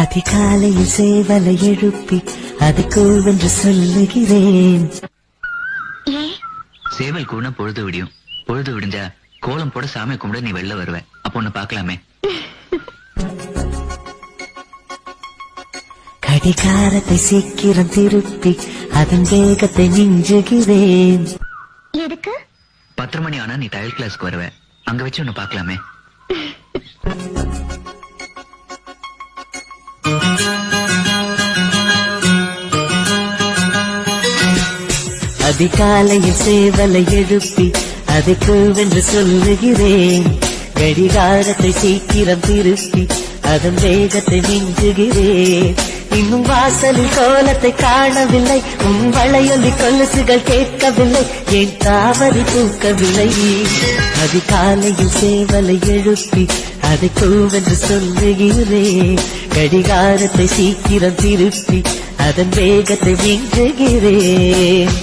அதிகாலையில் சேவலை எழுப்பி அது கூவென்று சொல்லுகிறேன். சேவல் கூன பொழுது விடியும். பொழுது விடிஞ்சா கோலம் போட சாமி கும்பிட நீ வெளில வருவ. அப்போ ஒன்னு பாக்கலாமே. கடிகாரத்தை சீக்கிரம் திருப்பி அதன் வேகத்தை மிஞ்சுகிறேன். எதுக்கு? 10 மணி ஆனா நீ தையல் கிளாஸ்க்கு வருவ. அங்க வச்சு ஒன்னு பாக்கலாமே. அதிகாலையில் சேவலை எழுப்பி அதை கூவென்று சொல்லுகிறேன். கடிகாரத்தை சீக்கிரம் திருப்பி அதன் வேகத்தை மிஞ்சுகிறேன். இன்னும் வாசலில் கோலத்தை காணவில்லை, உன் வளையொலி கொலுசுகள் கேட்கவில்லை, என் தாவரி பூக்கவில்லை. அதிகாலையில் சேவலை எழுப்பி அதை கூவென்று சொல்லுகிறேன். கடிகாரத்தை சீக்கிரம் திருப்பி அதன் வேகத்தை மிஞ்சுகிறேன்.